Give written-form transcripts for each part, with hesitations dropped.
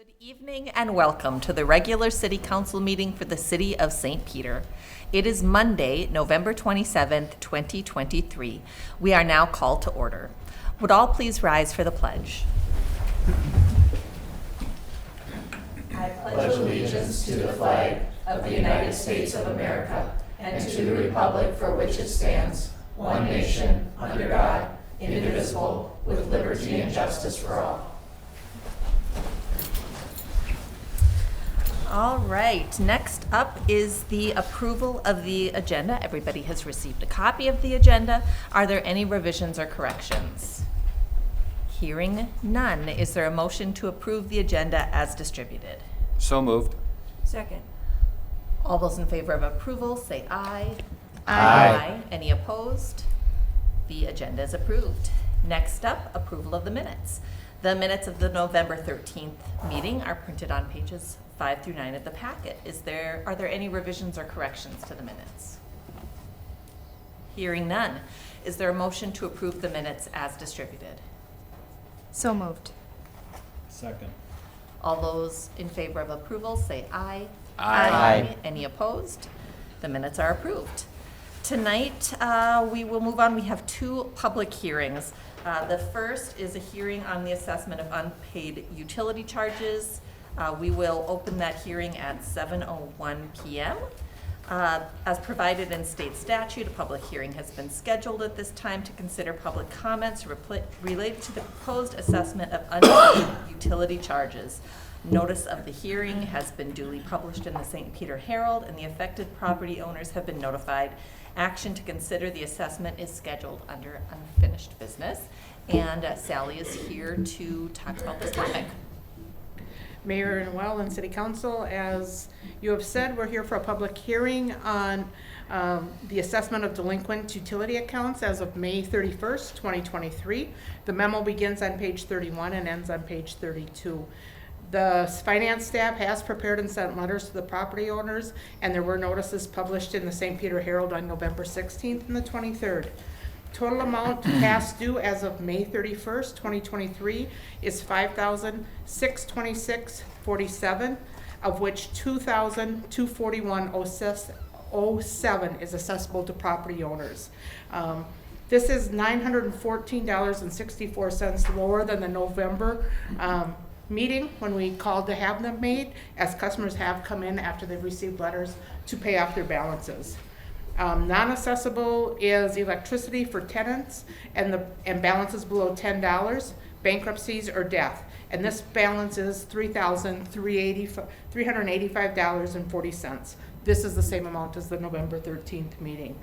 Good evening and welcome to the regular City Council meeting for the City of St. Peter. It is Monday, November 27th, 2023. We are now called to order. Would all please rise for the pledge? I pledge allegiance to the flag of the United States of America and to the republic for which it stands, one nation, under God, indivisible, with liberty and justice for all. All right, next up is the approval of the agenda. Everybody has received a copy of the agenda. Are there any revisions or corrections? Hearing none, is there a motion to approve the agenda as distributed? So moved. Second. All those in favor of approval, say aye. Aye. Any opposed? The agenda is approved. Next up, approval of the minutes. The minutes of the November 13th meeting are printed on pages 5 through 9 of the packet. Are there any revisions or corrections to the minutes? Hearing none, is there a motion to approve the minutes as distributed? So moved. Second. All those in favor of approval say aye. Aye. Any opposed? The minutes are approved. Tonight, we will move on. We have two public hearings. The first is a hearing on the assessment of unpaid utility charges. We will open that hearing at 7:01 p.m. As provided in state statute, a public hearing has been scheduled at this time to consider public comments related to the proposed assessment of unpaid utility charges. Notice of the hearing has been duly published in the St. Peter Herald, and the affected property owners have been notified. Action to consider the assessment is scheduled under unfinished business. And Sally is here to talk about this topic. Mayor Noel and City Council, as you have said, we're here for a public hearing on the assessment of delinquent utility accounts as of May 31st, 2023. The memo begins on page 31 and ends on page 32. The finance staff has prepared and sent letters to the property owners, and there were notices published in the St. Peter Herald on November 16th and the 23rd. Total amount past due as of May 31st, 2023 is $5,626.47, of which $2,241.07 is accessible to property owners. This is $914.64 lower than the November meeting when we called to have them made, as customers have come in after they've received letters to pay off their balances. Non-accessible is electricity for tenants and balances below $10, bankruptcies or death. And this balance is $385.40. This is the same amount as the November 13th meeting.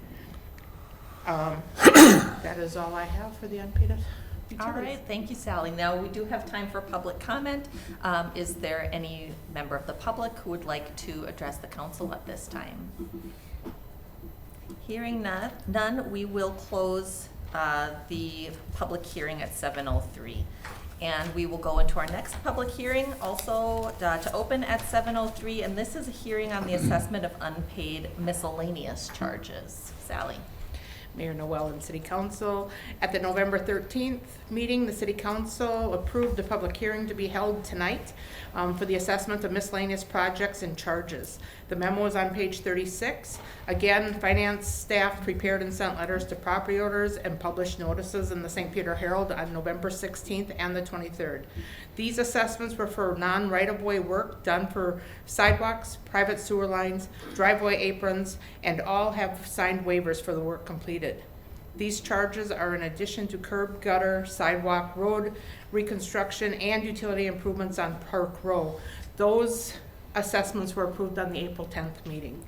That is all I have for the unpaid utilities. All right, thank you, Sally. Now, we do have time for public comment. Is there any member of the public who would like to address the council at this time? Hearing none, we will close the public hearing at 7:03. And we will go into our next public hearing, also to open at 7:03. And this is a hearing on the assessment of unpaid miscellaneous charges. Sally. Mayor Noel and City Council. At the November 13th meeting, the City Council approved the public hearing to be held tonight for the assessment of miscellaneous projects and charges. The memo is on page 36. Again, finance staff prepared and sent letters to property owners and published notices in the St. Peter Herald on November 16th and the 23rd. These assessments were for non-right-of-way work done for sidewalks, private sewer lines, driveway aprons, and all have signed waivers for the work completed. These charges are in addition to curb, gutter, sidewalk, road reconstruction, and utility improvements on Park Row. Those assessments were approved on the April 10th meeting.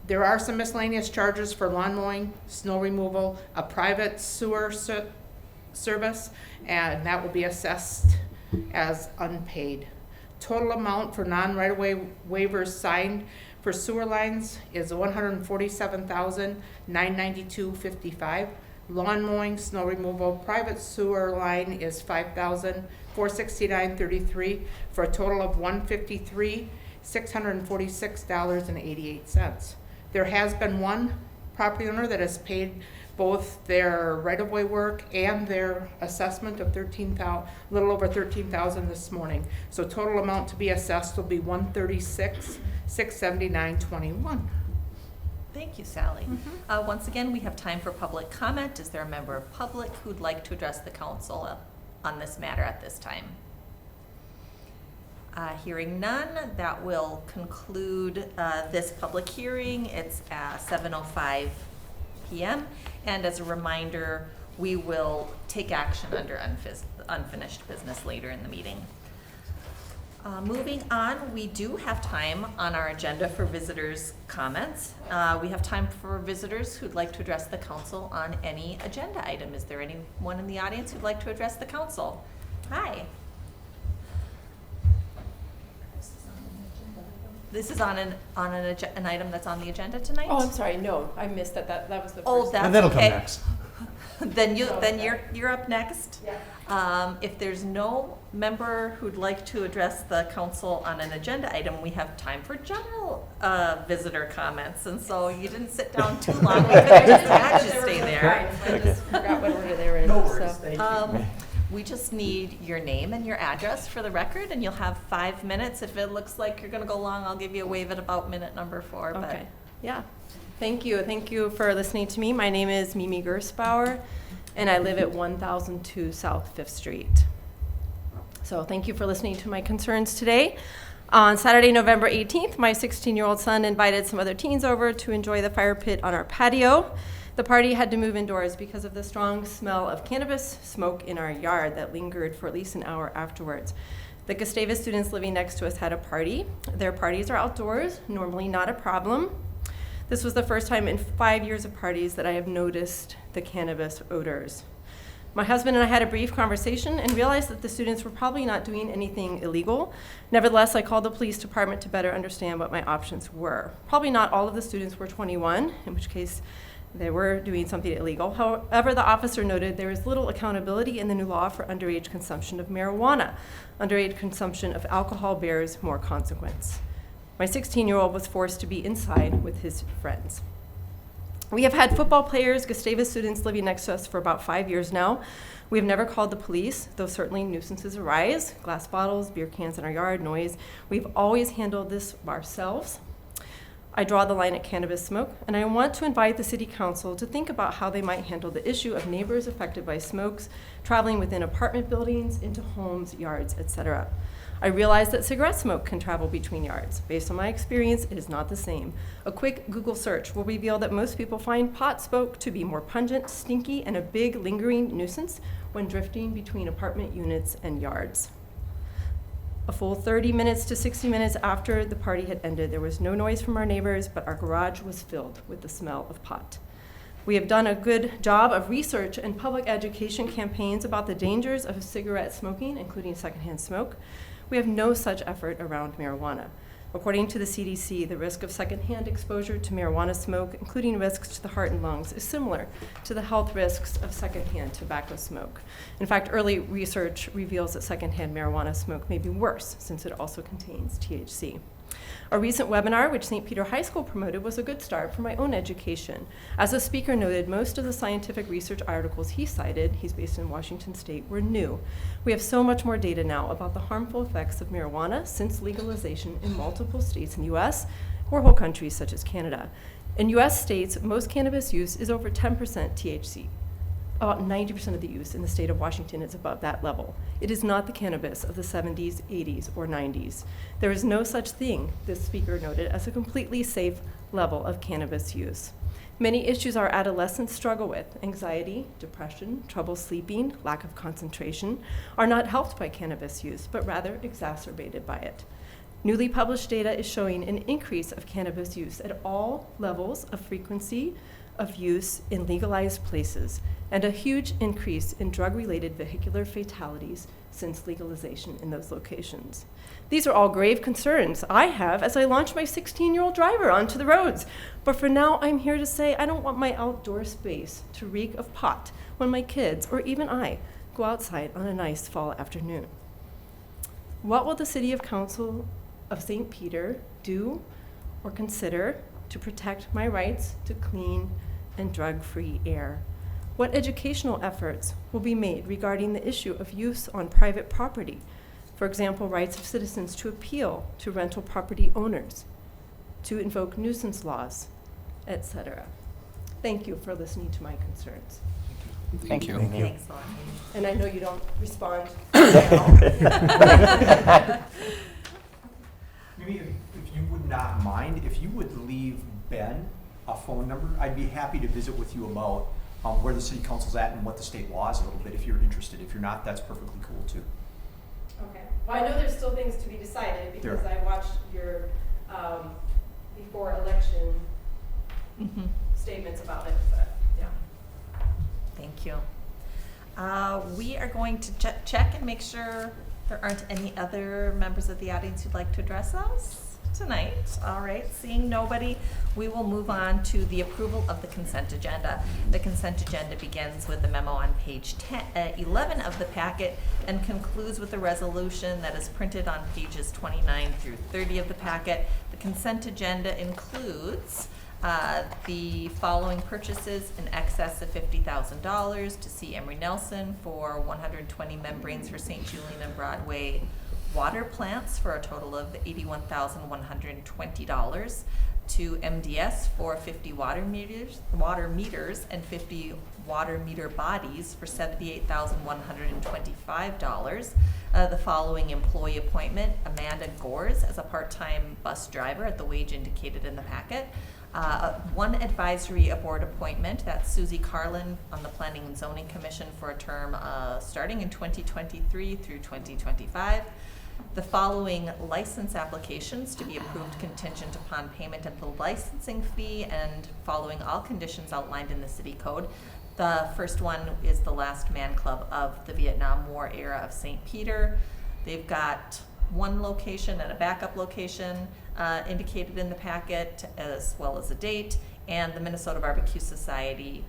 There are some miscellaneous charges for lawn mowing, snow removal, a private sewer service, and that will be assessed as unpaid. Total amount for non-right-of-way waivers signed for sewer lines is $147,992.55. Lawn mowing, snow removal, private sewer line is $5,469.33 for a total of $153,646.88. There has been one property owner that has paid both their right-of-way work and their assessment of little over 13,000 this morning. So total amount to be assessed will be $136,679.21. Thank you, Sally. Once again, we have time for public comment. Is there a member of public who'd like to address the council on this matter at this time? Hearing none, that will conclude this public hearing. It's 7:05 p.m. And as a reminder, we will take action under unfinished business later in the meeting. Moving on, we do have time on our agenda for visitors' comments. We have time for visitors who'd like to address the council on any agenda item. Is there anyone in the audience who'd like to address the council? Hi. This is on an item that's on the agenda tonight? Oh, I'm sorry, no, I missed that, that was the first. Oh, that's And that'll come okay. next. Then you're up next. Yeah. If there's no member who'd like to address the council on an agenda item, we have time for general visitor comments. And so you didn't sit down too long. We could have just had you stay there. I just forgot what order they were in, No worries, so. thank you. We just need your name and your address for the record, and you'll have 5 minutes. If it looks like you're gonna go long, I'll give you a wave at about minute number 4. But Okay, yeah. Thank you for listening to me. My name is Mimi Gersbauer, and I live at 1002 South 5th Street. So thank you for listening to my concerns today. On Saturday, November 18th, my 16-year-old son invited some other teens over to enjoy the fire pit on our patio. The party had to move indoors because of the strong smell of cannabis smoke in our yard that lingered for at least an hour afterwards. The Gustavus students living next to us had a party. Their parties are outdoors, normally not a problem. This was the first time in 5 years of parties that I have noticed the cannabis odors. My husband and I had a brief conversation and realized that the students were probably not doing anything illegal. Nevertheless, I called the police department to better understand what my options were. Probably not all of the students were 21, in which case they were doing something illegal. However, the officer noted there is little accountability in the new law for underage consumption of marijuana. Underage consumption of alcohol bears more consequence. My 16-year-old was forced to be inside with his friends. We have had football players, Gustavus students living next to us for about 5 years now. We have never called the police, though certainly nuisances arise, glass bottles, beer cans in our yard, noise. We've always handled this ourselves. I draw the line at cannabis smoke, and I want to invite the City Council to think about how they might handle the issue of neighbors affected by smokes traveling within apartment buildings, into homes, yards, etc. I realize that cigarette smoke can travel between yards. Based on my experience, it is not the same. A quick Google search will reveal that most people find pot smoke to be more pungent, stinky, and a big lingering nuisance when drifting between apartment units and yards. A full 30 minutes to 60 minutes after the party had ended, there was no noise from our neighbors, but our garage was filled with the smell of pot. We have done a good job of research and public education campaigns about the dangers of cigarette smoking, including secondhand smoke. We have no such effort around marijuana. According to the CDC, the risk of secondhand exposure to marijuana smoke, including risks to the heart and lungs, is similar to the health risks of secondhand tobacco smoke. In fact, early research reveals that secondhand marijuana smoke may be worse since it also contains THC. A recent webinar, which St. Peter High School promoted, was a good start for my own education. As the speaker noted, most of the scientific research articles he cited, he's based in Washington State, were new. We have so much more data now about the harmful effects of marijuana since legalization in multiple states in the US or whole countries such as Canada. In US states, most cannabis use is over 10% THC. About 90% of the use in the state of Washington is above that level. It is not the cannabis of the 70s, 80s, or 90s. There is no such thing, this speaker noted, as a completely safe level of cannabis use. Many issues our adolescents struggle with, anxiety, depression, trouble sleeping, lack of concentration, are not helped by cannabis use, but rather exacerbated by it. Newly published data is showing an increase of cannabis use at all levels of frequency of use in legalized places, and a huge increase in drug-related vehicular fatalities since legalization in those locations. These are all grave concerns I have as I launch my 16-year-old driver onto the roads. But for now, I'm here to say I don't want my outdoor space to reek of pot when my kids, or even I, go outside on a nice fall afternoon. What will the City Council of St. Peter do or consider to protect my rights to clean and drug-free air? What educational efforts will be made regarding the issue of use on private property? For example, rights of citizens to appeal to rental property owners, to invoke nuisance laws, etc. Thank you for listening to my concerns. Thank you. Thanks, Lonnie. And I know you don't respond. Maybe if you would not mind, if you would leave Ben a phone number, I'd be happy to visit with you about where the city council's at and what the state law is a little bit, if you're interested. If you're not, that's perfectly cool too. Okay. Well, I know there's still things to be decided because There. I watched your before election Mhm. statements about it, but yeah. Thank you. We are going to check and make sure there aren't any other members of the audience who'd like to address us tonight. All right, seeing nobody, we will move on to the approval of the consent agenda. The consent agenda begins with the memo on page 11 of the packet and concludes with the resolution that is printed on pages 29 through 30 of the packet. The consent agenda includes the following purchases in excess of $50,000 to C. Emery Nelson for 120 membranes for St. Julian and Broadway water plants for a total of $81,120, to MDS for 50 water meters and 50 water meter bodies for $78,125. The following employee appointment: Amanda Gores as a part-time bus driver at the wage indicated in the packet. One advisory board appointment, that's Susie Carlin on the Planning and Zoning Commission for a term starting in 2023 through 2025. The following license applications to be approved contingent upon payment of the licensing fee and following all conditions outlined in the city code. The first one is the Last Man Club of the Vietnam War era of St. Peter. They've got one location and a backup location indicated in the packet, as well as a date, and the Minnesota Barbecue Society.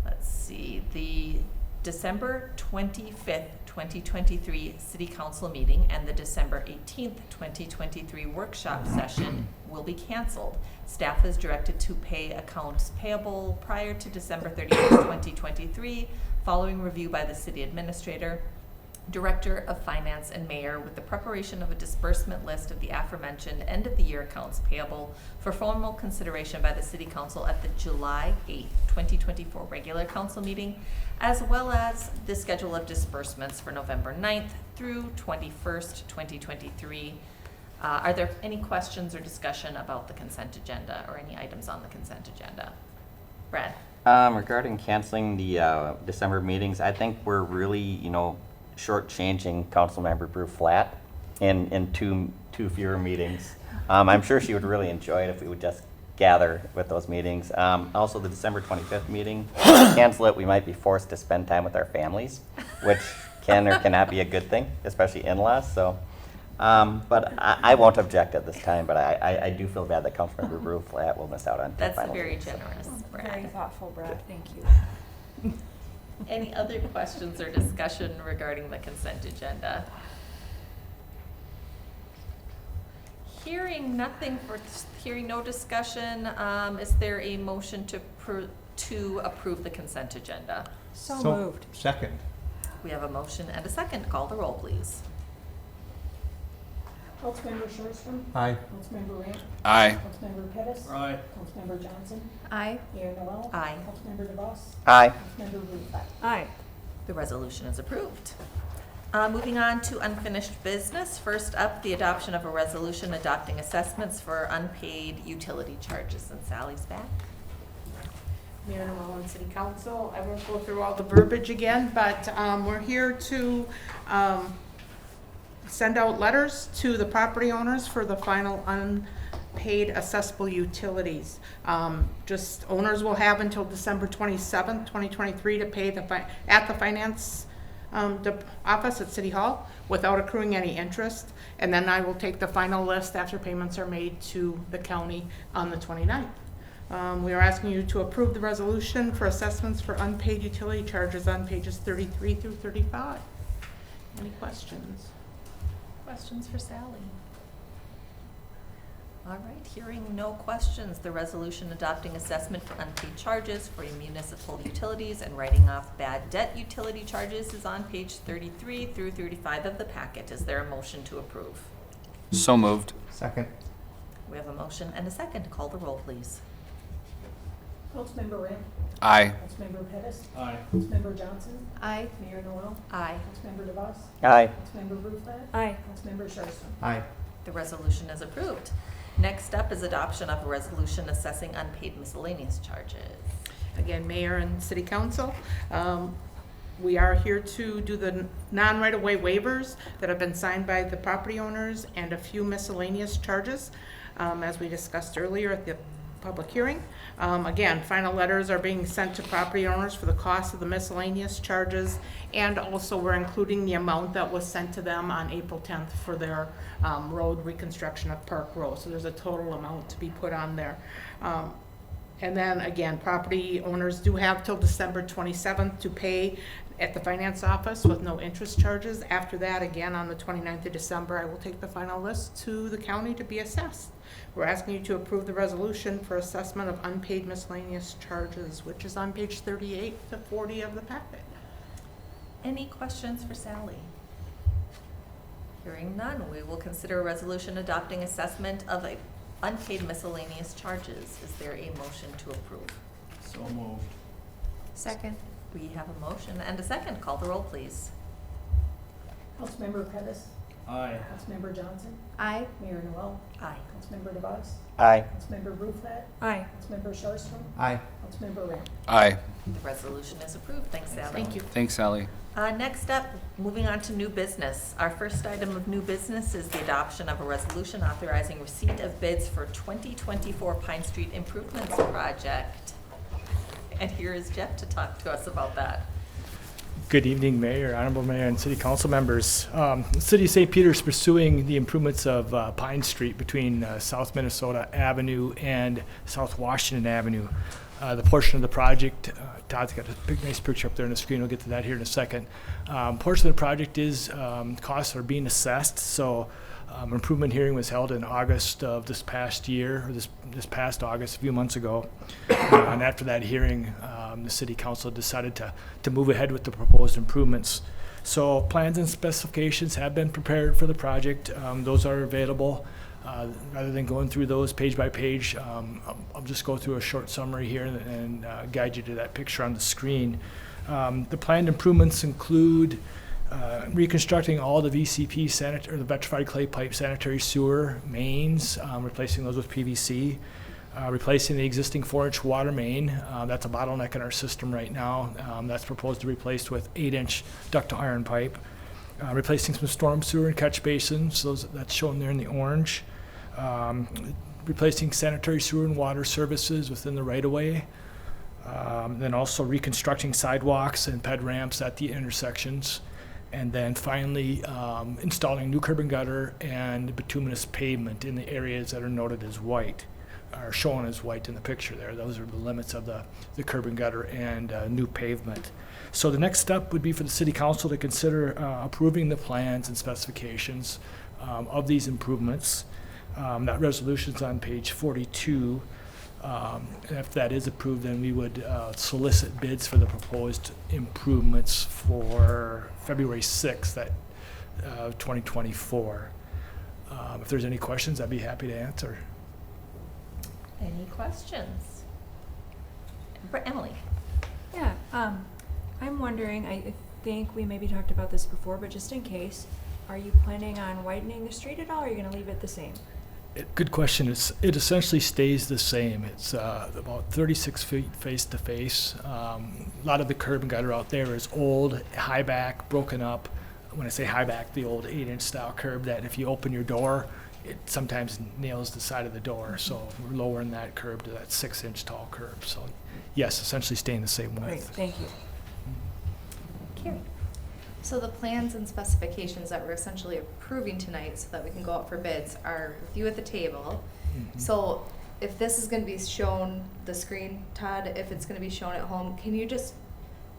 Let's see, the December 25th, 2023 City Council meeting and the December 18th, 2023 workshop session will be canceled. Staff is directed to pay accounts payable prior to December 31st, 2023, following review by the City Administrator, Director of Finance, and Mayor, with the preparation of a disbursement list of the aforementioned end-of-the-year accounts payable for formal consideration by the City Council at the July 8th, 2024 regular council meeting, as well as the schedule of disbursements for November 9th through 21st, 2023. Are there any questions or discussion about the consent agenda or any items on the consent agenda? Brad? Regarding canceling the December meetings, I think we're really, shortchanging Councilmember Brew Flat in two fewer meetings. I'm sure she would really enjoy it if we would just gather with those meetings. Also, the December 25th meeting, cancel it, we might be forced to spend time with our families, which can or cannot be a good thing, especially in-laws. So, but I won't object at this time, but I do feel bad that Councilmember Brew Flat will miss out on That's final very meetings. generous, Very Brad. thoughtful, Brad. Thank you. Any other questions or discussion regarding the consent agenda? Hearing no discussion, is there a motion to approve the consent agenda? So moved. Second. We have a motion and a second. Call the roll, please. Councilmember Sherstrom. Aye. Councilmember Ramp. Aye. Councilmember Pettis. Aye. Councilmember Johnson. Aye. Mayor Noel. Aye. Councilmember DeVos. Aye. Councilmember Rutherford. Aye. The resolution is approved. Moving on to unfinished business. First up, the adoption of a resolution adopting assessments for unpaid utility charges. And Sally's back. Mayor Noel and City Council, I won't go through all the verbiage again, but we're here to send out letters to the property owners for the final unpaid assessable utilities. Just owners will have until December 27th, 2023 to pay at the finance office at City Hall without accruing any interest. And then I will take the final list after payments are made to the county on the 29th. We are asking you to approve the resolution for assessments for unpaid utility charges on pages 33 through 35. Any questions? Questions for Sally? All right, hearing no questions, the resolution adopting assessment for unpaid charges for municipal utilities and writing off bad debt utility charges is on page 33 through 35 of the packet. Is there a motion to approve? So moved. Second. We have a motion and a second. Call the roll, please. Councilmember Ram. Aye. Councilmember Pettis. Aye. Councilmember Johnson. Aye. Mayor Noel. Aye. Councilmember DeVos. Aye. Councilmember Bruflat. Aye. Councilmember Sharpstown. Aye. The resolution is approved. Next up is adoption of a resolution assessing unpaid miscellaneous charges. Again, Mayor and City Council, we are here to do the non-right-of-way waivers that have been signed by the property owners and a few miscellaneous charges, as we discussed earlier at the public hearing. Again, final letters are being sent to property owners for the cost of the miscellaneous charges, and also we're including the amount that was sent to them on April 10th for their road reconstruction of Park Row. So there's a total amount to be put on there. And then again, property owners do have till December 27th to pay at the finance office with no interest charges. After that, again, on the 29th of December, I will take the final list to the county to be assessed. We're asking you to approve the resolution for assessment of unpaid miscellaneous charges, which is on page 38 to 40 of the packet. Any questions for Sally? Hearing none, we will consider a resolution adopting assessment of unpaid miscellaneous charges. Is there a motion to approve? So moved. Second. We have a motion and a second. Call the roll, please. Councilmember Pettis. Aye. Councilmember Johnson. Aye. Mayor Noel. Aye. Councilmember DeVos. Aye. Councilmember Bruflat. Aye. Councilmember Sharpstown. Aye. Councilmember Ram. Aye. The resolution is approved. Thanks, Sally. Thank you. Thanks, Sally. Next up, moving on to new business. Our first item of new business is the adoption of a resolution authorizing receipt of bids for 2024 Pine Street Improvements Project. And here is Jeff to talk to us about that. Good evening, Mayor, Honorable Mayor, and City Council members. The City of St. Peter is pursuing the improvements of Pine Street between South Minnesota Avenue and South Washington Avenue. The portion of the project, Todd's got a big, nice picture up there on the screen. We'll get to that here in a second. Portion of the project is costs are being assessed. So improvement hearing was held in August of this past year, or this past August, a few months ago. And after that hearing, the City Council decided to move ahead with the proposed improvements. So plans and specifications have been prepared for the project. Those are available. Rather than going through those page by page, I'll just go through a short summary here and guide you to that picture on the screen. The planned improvements include reconstructing all the VCP or the vitrified clay pipe sanitary sewer mains, replacing those with PVC, replacing the existing 4-inch water main. That's a bottleneck in our system right now. That's proposed to be replaced with 8-inch ductile iron pipe. Replacing some storm sewer and catch basins, that's shown there in the orange. Replacing sanitary sewer and water services within the right-of-way. Then also reconstructing sidewalks and ped ramps at the intersections. And then finally, installing new curb and gutter and bituminous pavement in the areas that are noted as white, are shown as white in the picture there. Those are the limits of the curb and gutter and new pavement. So the next step would be for the City Council to consider approving the plans and specifications of these improvements. That resolution's on page 42. If that is approved, then we would solicit bids for the proposed improvements for February 6th, 2024. If there's any questions, I'd be happy to answer. Any questions? Emily? Yeah, I'm wondering, I think we maybe talked about this before, but just in case, are you planning on widening the street at all, or are you gonna leave it the same? Good question. It essentially stays the same. It's about 36 feet face to face. A lot of the curb and gutter out there is old, high back, broken up. When I say high back, the old 8-inch style curb that if you open your door, it sometimes nails the side of the door. So we're lowering that curb to that 6-inch tall curb. So yes, essentially staying the same Great, width. thank you. Carrie? So the plans and specifications that we're essentially approving tonight so that we can go out for bids are with you at the table. Mhm. So if this is gonna be shown, the screen, Todd, if it's gonna be shown at home, can you just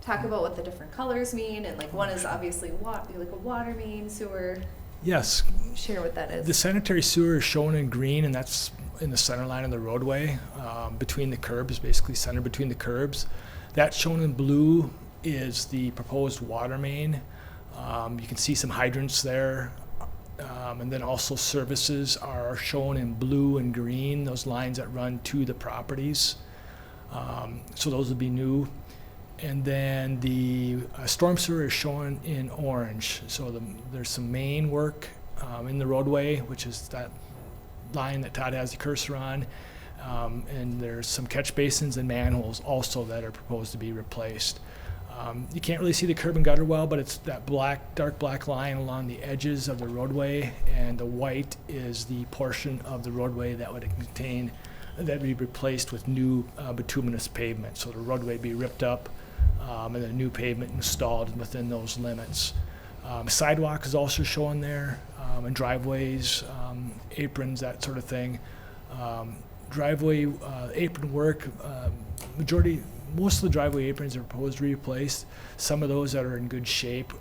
talk about what the different colors mean? And like one is obviously like a water main, sewer, Yes, share what that the is? sanitary sewer is shown in green, and that's in the center line of the roadway, between the curbs, basically center between the curbs. That shown in blue is the proposed water main. You can see some hydrants there. And then also services are shown in blue and green, those lines that run to the properties. So those would be new. And then the storm sewer is shown in orange. So there's some main work in the roadway, which is that line that Todd has the cursor on. And there's some catch basins and manholes also that are proposed to be replaced. You can't really see the curb and gutter well, but it's that dark black line along the edges of the roadway, and the white is the portion of the roadway that would be replaced with new bituminous pavement. So the roadway would be ripped up, and then new pavement installed within those limits. Sidewalk is also shown there, and driveways, aprons, that sort of thing. Driveway apron work, most of the driveway aprons are proposed to be replaced. Some of those that are in good shape,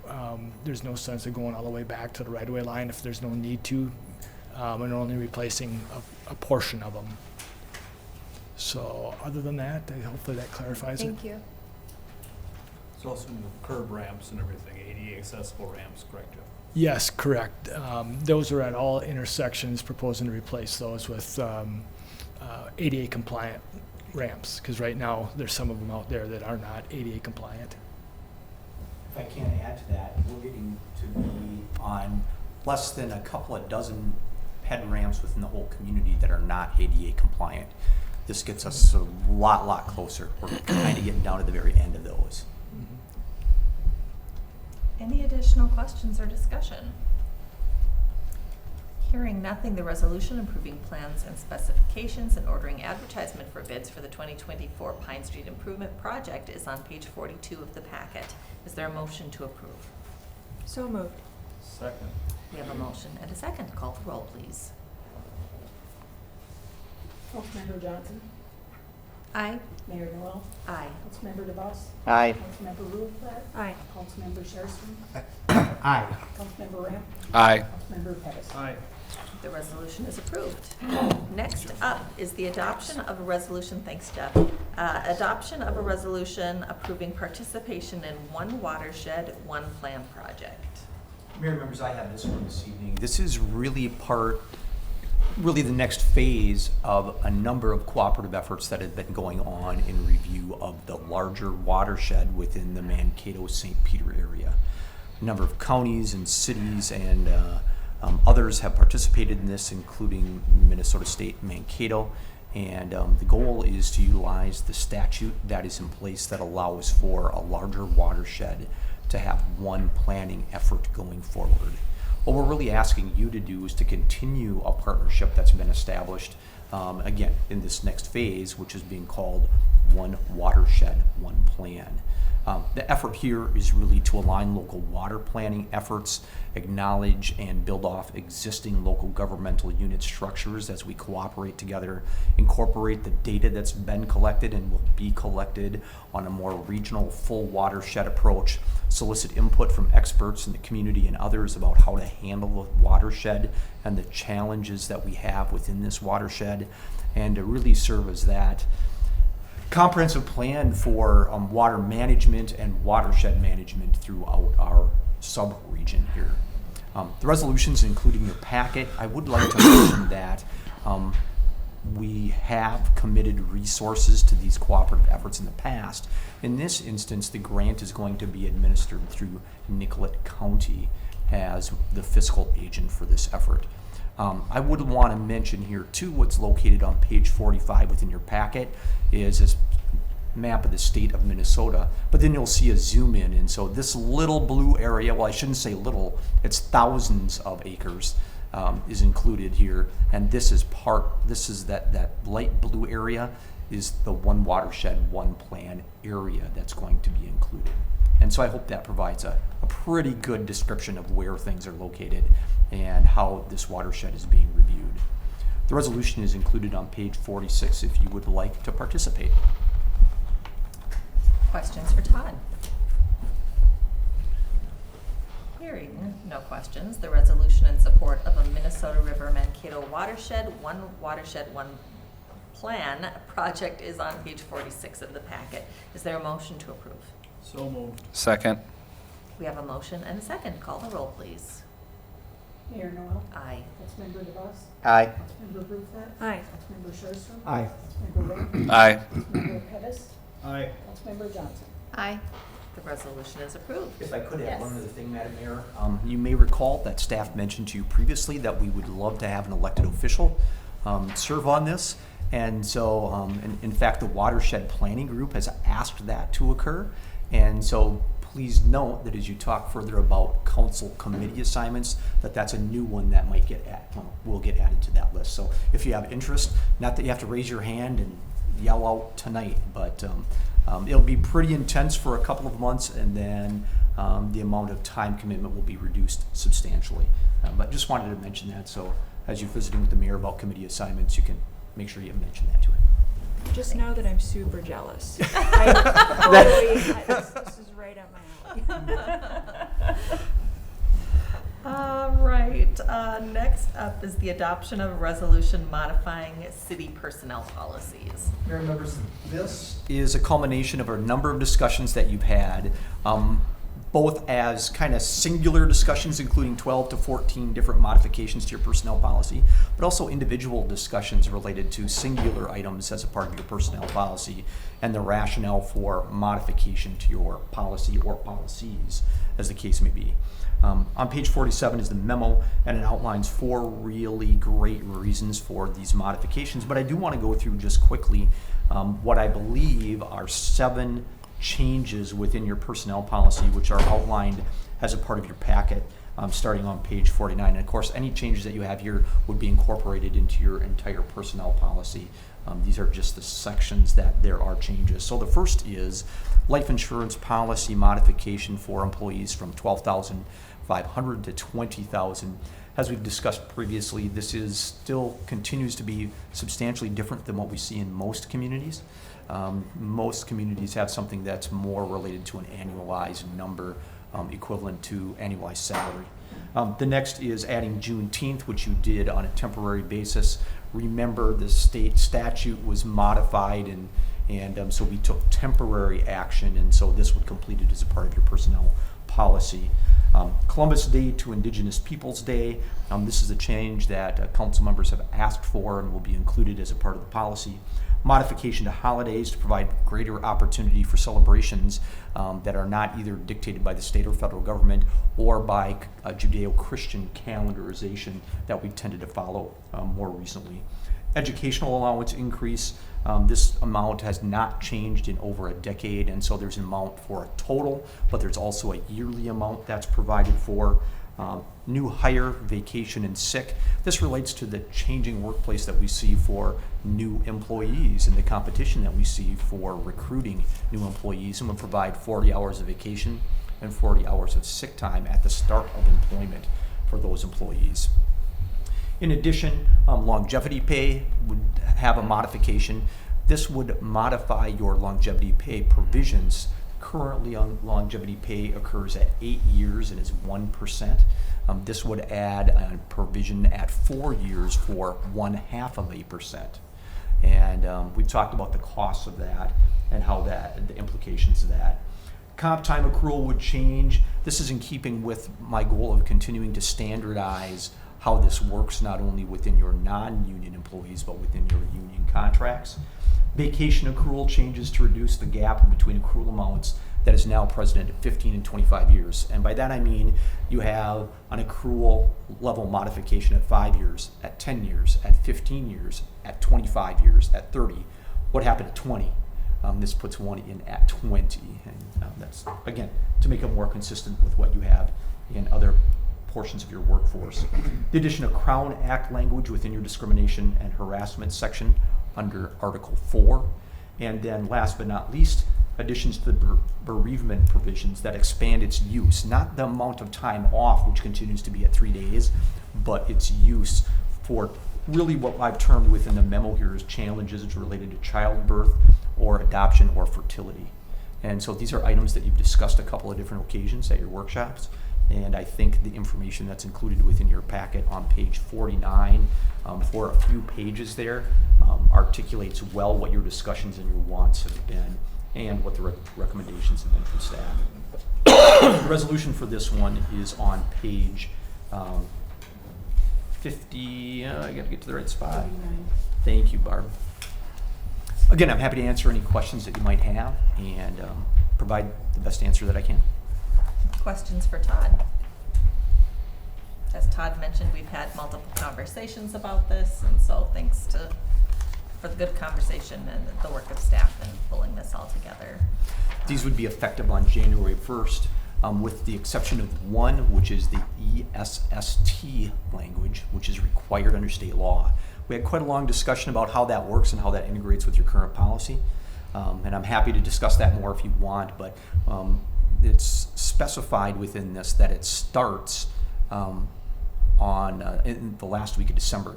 there's no sense of going all the way back to the right-of-way line if there's no need to, and only replacing a portion of them. So other than that, hopefully that clarifies it. Thank you. There's also curb ramps and everything, ADA accessible ramps, correct, Jeff? Yes, correct. Those are at all intersections, proposing to replace those with ADA compliant ramps, because right now there's some of them out there that are not ADA compliant. If I can add to that, we're getting to be on less than a couple of dozen ped ramps within the whole community that are not ADA compliant. This gets us a lot closer. We're kind of getting down to the very end of those. Any additional questions or discussion? Hearing nothing, the resolution approving plans and specifications and ordering advertisement for bids for the 2024 Pine Street Improvement Project is on page 42 of the packet. Is there a motion to approve? So moved. Second. We have a motion and a second. Call the roll, please. Councilmember Johnson, Aye. Mayor Noel, Aye. Councilmember DeVos, Aye. Councilmember Rutherford, Aye. Councilmember Sherrod, Aye. Councilmember Ramp, Aye. Councilmember Pettis. Aye. The resolution is approved. Next up is the adoption of a resolution, thanks Jeff, adoption of a resolution approving participation in One Watershed, One Plan project. Mayor members, I have this one this evening. This is really the next phase of a number of cooperative efforts that have been going on in review of the larger watershed within the Mankato-St. Peter area. A number of counties and cities and others have participated in this, including Minnesota State Mankato. And the goal is to utilize the statute that is in place that allows for a larger watershed to have one planning effort going forward. What we're really asking you to do is to continue a partnership that's been established, again, in this next phase, which is being called One Watershed, One Plan. The effort here is really to align local water planning efforts, acknowledge and build off existing local governmental unit structures as we cooperate together, incorporate the data that's been collected and will be collected on a more regional full watershed approach, solicit input from experts in the community and others about how to handle the watershed and the challenges that we have within this watershed, and to really serve as that comprehensive plan for water management and watershed management throughout our sub-region here. The resolutions including your packet, I would like to mention that we have committed resources to these cooperative efforts in the past. In this instance, the grant is going to be administered through Nicollet County as the fiscal agent for this effort. I would want to mention here too, what's located on page 45 within your packet is this map of the state of Minnesota, but then you'll see a zoom in, and so this little blue area, well, I shouldn't say little, it's thousands of acres, is included here, and this is that light blue area is the One Watershed, One Plan area that's going to be included. And so I hope that provides a pretty good description of where things are located and how this watershed is being reviewed. The resolution is included on page 46 if you would like to participate. Questions for Todd? Hearing no questions, the resolution in support of a Minnesota River Mankato watershed, one plan project is on page 46 of the packet. Is there a motion to approve? So moved. Second. We have a motion and a second. Call the roll, please. Mayor Noel. Aye. Councilmember DeBoss. Aye. Councilmember Bruflat. Aye. Councilmember Sherstrom. Aye. Councilmember Ray. Aye. Councilmember Pettis. Aye. Councilmember Johnson. Aye. The resolution is approved. If I could add one Yes. other thing, Madam Mayor. You may recall that staff mentioned to you previously that we would love to have an elected official serve on this. And so, in fact, the Watershed Planning Group has asked that to occur. And so please note that as you talk further about council committee assignments, that's a new one that might will get added to that list. So if you have interest, not that you have to raise your hand and yell out tonight, but it'll be pretty intense for a couple of months, and then the amount of time commitment will be reduced substantially. But just wanted to mention that, so as you're visiting with the mayor about committee assignments, you can make sure you mention that to him. Just know that I'm super jealous. This is right up my alley. All right, next up is the adoption of a resolution modifying city personnel policies. Mayor and members, this is a culmination of a number of discussions that you've had, both as kind of singular discussions, including 12 to 14 different modifications to your personnel policy, but also individual discussions related to singular items as a part of your personnel policy and the rationale for modification to your policy or policies, as the case may be. On page 47 is the memo, and it outlines 4 really great reasons for these modifications, but I do want to go through just quickly what I believe are 7 changes within your personnel policy, which are outlined as a part of your packet, starting on page 49. And of course, any changes that you have here would be incorporated into your entire personnel policy. These are just the sections that there are changes. So the first is life insurance policy modification for employees from $12,500 to $20,000. As we've discussed previously, this is still continues to be substantially different than what we see in most communities. Most communities have something that's more related to an annualized number equivalent to annualized salary. The next is adding Juneteenth, which you did on a temporary basis. Remember, the state statute was modified, and so we took temporary action, and so this would complete it as a part of your personnel policy. Columbus Day to Indigenous Peoples Day. This is a change that council members have asked for and will be included as a part of the policy. Modification to holidays to provide greater opportunity for celebrations that are not either dictated by the state or federal government or by a Judeo-Christian calendarization that we've tended to follow more recently. Educational allowance increase. This amount has not changed in over a decade, and so there's an amount for a total, but there's also a yearly amount that's provided for. New hire, vacation, and sick. This relates to the changing workplace that we see for new employees and the competition that we see for recruiting new employees, and will provide 40 hours of vacation and 40 hours of sick time at the start of employment for those employees. In addition, longevity pay would have a modification. This would modify your longevity pay provisions. Currently, longevity pay occurs at 8 years and is 1%. This would add a provision at 4 years for 0.5%. And we've talked about the costs of that and how the implications of that. Comp time accrual would change. This is in keeping with my goal of continuing to standardize how this works, not only within your non-union employees, but within your union contracts. Vacation accrual changes to reduce the gap between accrual amounts that is now present at 15 and 25 years. And by that I mean you have an accrual level modification at 5 years, at 10 years, at 15 years, at 25 years, at 30. What happened at 20? This puts one in at 20. And that's, again, to make it more consistent with what you have in other portions of your workforce. The addition of Crown Act language within your discrimination and harassment section under Article 4. And then last but not least, additions to the bereavement provisions that expand its use, not the amount of time off, which continues to be at 3 days, but its use for really what I've termed within the memo here as challenges related to childbirth or adoption or fertility. And so these are items that you've discussed a couple of different occasions at your workshops. And I think the information that's included within your packet on page 49, for a few pages there, articulates well what your discussions and your wants have been and what the recommendations have been from staff. The resolution for this one is on page 50. I got to get to the right spot. Thank you, Barb. Again, I'm happy to answer any questions that you might have and provide the best answer that I can. Questions for Todd? As Todd mentioned, we've had multiple conversations about this, and so thanks for the good conversation and the work of staff in pulling this all together. These would be effective on January 1st, with the exception of one, which is the ESST language, which is required under state law. We had quite a long discussion about how that works and how that integrates with your current policy, and I'm happy to discuss that more if you want, but it's specified within this that it starts in the last week of December.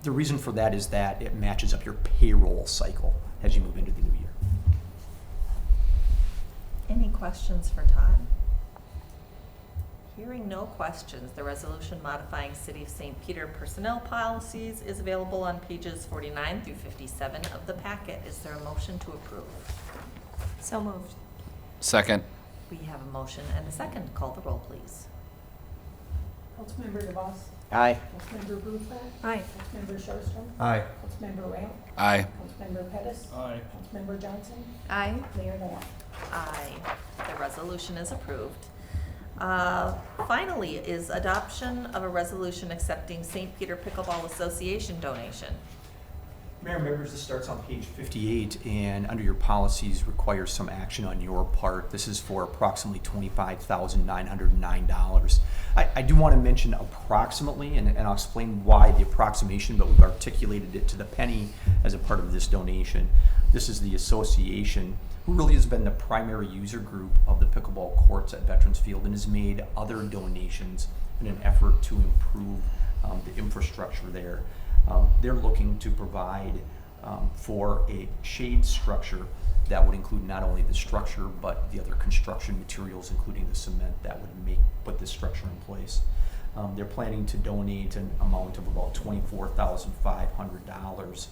The reason for that is that it matches up your payroll cycle as you move into the new year. Any questions for Todd? Hearing no questions, the resolution modifying City of St. Peter personnel policies is available on pages 49 through 57 of the packet. Is there a motion to approve? So moved. Second. We have a motion and a second. Call the roll, please. Councilmember DeVos. Aye. Councilmember Bruflat. Aye. Councilmember Sharpston. Aye. Councilmember Ramp. Aye. Councilmember Pettis. Aye. Councilmember Johnson. Aye. Mayor Noel. Aye. The resolution is approved. Finally, is adoption of a resolution accepting St. Peter Pickleball Association donation. Mayor, members, this starts on page 58, and under your policies requires some action on your part. This is for approximately $25,909. I do want to mention approximately, and I'll explain why the approximation, but we've articulated it to the penny as a part of this donation. This is the association who really has been the primary user group of the pickleball courts at Veterans Field and has made other donations in an effort to improve the infrastructure there. They're looking to provide for a shade structure that would include not only the structure but the other construction materials, including the cement that would put this structure in place. They're planning to donate an amount of about $24,500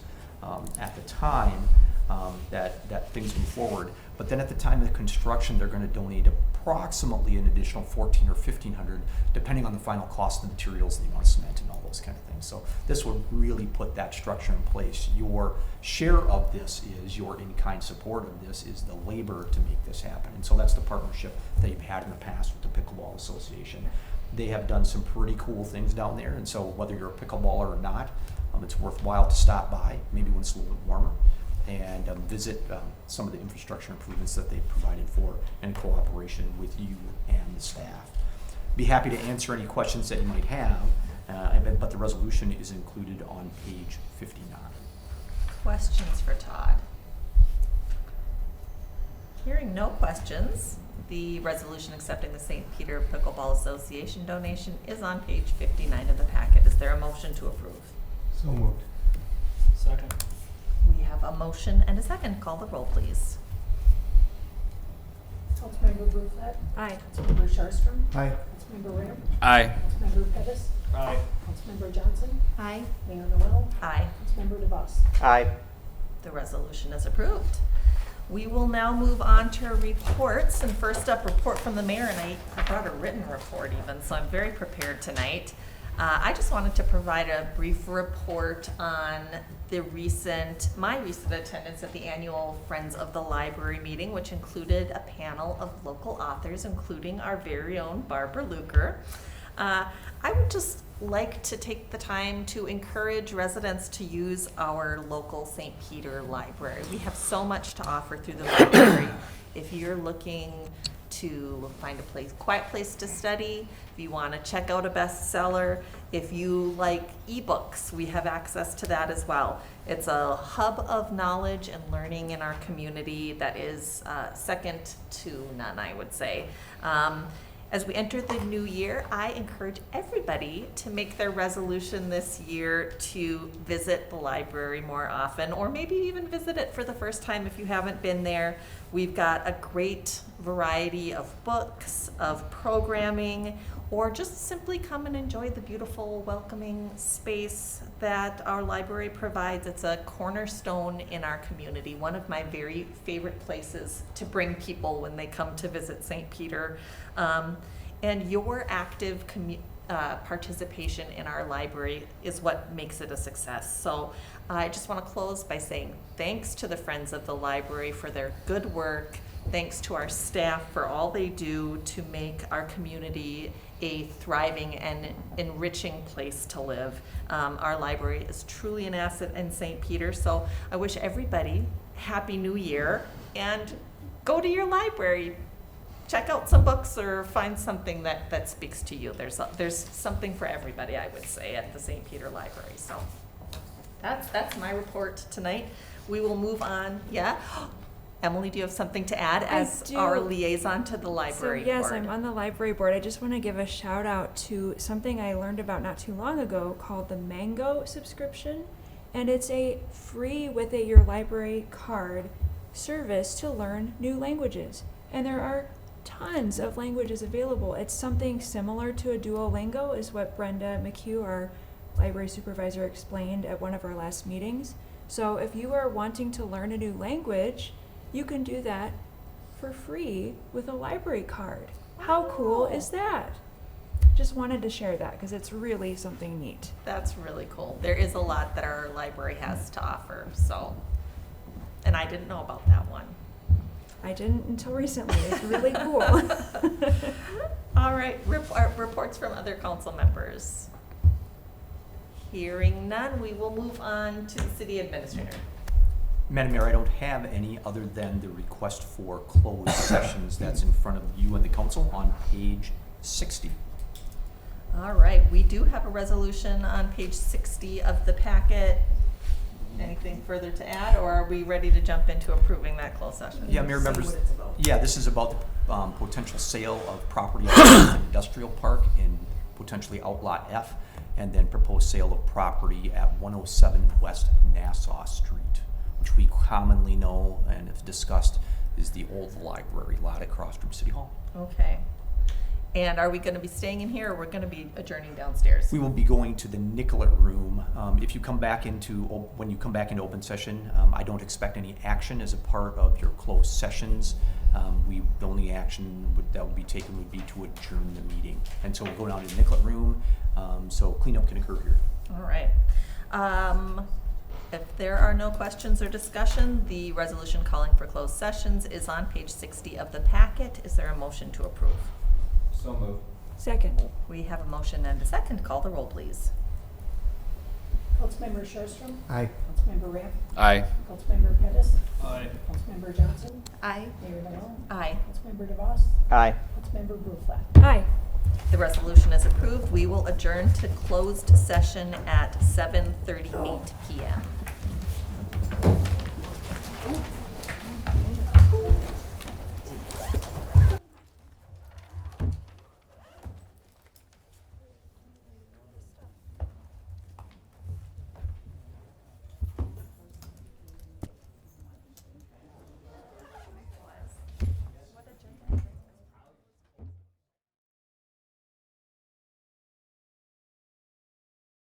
at the time that things move forward. But then at the time of the construction, they're going to donate approximately an additional $1,400 or $1,500, depending on the final cost of the materials and the amount of cement and all those kind of things. So this would really put that structure in place. Your share of this is, your in-kind support of this is the labor to make this happen. And so that's the partnership that you've had in the past with the Pickleball Association. They have done some pretty cool things down there, and so whether you're a pickleballer or not, it's worthwhile to stop by, maybe when it's a little bit warmer, and visit some of the infrastructure improvements that they've provided for in cooperation with you and the staff. Be happy to answer any questions that you might have, but the resolution is included on page 59. Questions for Todd? Hearing no questions, the resolution accepting the St. Peter Pickleball Association donation is on page 59 of the packet. Is there a motion to approve? So moved. Second. We have a motion and a second. Call the roll, please. Councilmember Bruflat. Aye. Councilmember Sharpston. Aye. Councilmember Ramp. Aye. Councilmember Pettis. Aye. Councilmember Johnson. Aye. Mayor Noel. Aye. Councilmember DeVos. Aye. The resolution is approved. We will now move on to reports, and first up, report from the mayor, and I brought a written report even, so I'm very prepared tonight. I just wanted to provide a brief report on my recent attendance at the annual Friends of the Library meeting, which included a panel of local authors, including our very own Barbara Luker. I would just like to take the time to encourage residents to use our local St. Peter Library. We have so much to offer through the library. If you're looking to find a quiet place to study, if you want to check out a bestseller, if you like ebooks, we have access to that as well. It's a hub of knowledge and learning in our community that is second to none, I would say. As we enter the new year, I encourage everybody to make their resolution this year to visit the library more often, or maybe even visit it for the first time if you haven't been there. We've got a great variety of books, of programming, or just simply come and enjoy the beautiful, welcoming space that our library provides. It's a cornerstone in our community, one of my very favorite places to bring people when they come to visit St. Peter. And your active participation in our library is what makes it a success. So I just want to close by saying thanks to the Friends of the Library for their good work. Thanks to our staff for all they do to make our community a thriving and enriching place to live. Our library is truly an asset in St. Peter, so I wish everybody Happy New Year, and go to your library. Check out some books or find something that speaks to you. There's something for everybody, I would say, at the St. Peter Library. So that's my report tonight. We will move on. Yeah. Emily, do you have something to add as do. our liaison to the library So yes, board? I'm on the library board. I just want to give a shout out to something I learned about not too long ago called the Mango subscription. And it's a free with your library card service to learn new languages. And there are tons of languages available. It's something similar to a Duolingo, is what Brenda McHugh, our library supervisor, explained at one of our last meetings. So if you are wanting to learn a new language, you can do that for free with a library card. How cool is that? Just wanted to share that because it's really something neat. That's really cool. There is a lot that our library has to offer, so, and I didn't know about that one. I didn't until recently. It's really cool. All right, reports from other council members. Hearing none, we will move on to the city administrator. Madam Mayor, I don't have any other than the request for closed sessions that's in front of you and the council on page 60. All right, we do have a resolution on page 60 of the packet. Anything further to add, or are we ready to jump into approving that closed session? Yeah, Mayor, members. what it's about. Yeah, this is about the potential sale of property at the industrial park in potentially Outlot F, and then proposed sale of property at 107 West Nassau Street, which we commonly know and have discussed is the old library lot across from City Hall. Okay. And are we going to be staying in here, or we're going to be adjourning downstairs? We will be going to the Nicollet Room. If you come back when you come back into open session, I don't expect any action as a part of your closed sessions. The only action that would be taken would be to adjourn the meeting. And so we'll go down to the Nicollet Room, so cleanup can occur here. All right. If there are no questions or discussion, the resolution calling for closed sessions is on page 60 of the packet. Is there a motion to approve? So moved. Second. We have a motion and a second. Call the roll, please. Councilmember Sherstrom? Aye. Councilmember Rapp? Aye. Councilmember Pettis? Aye. Councilmember Johnson? Aye. Mayor Melham? Aye. Councilmember DeVos? Aye. Councilmember Bruflat? Aye. The resolution is approved. We will adjourn to closed session at 7:38 p.m.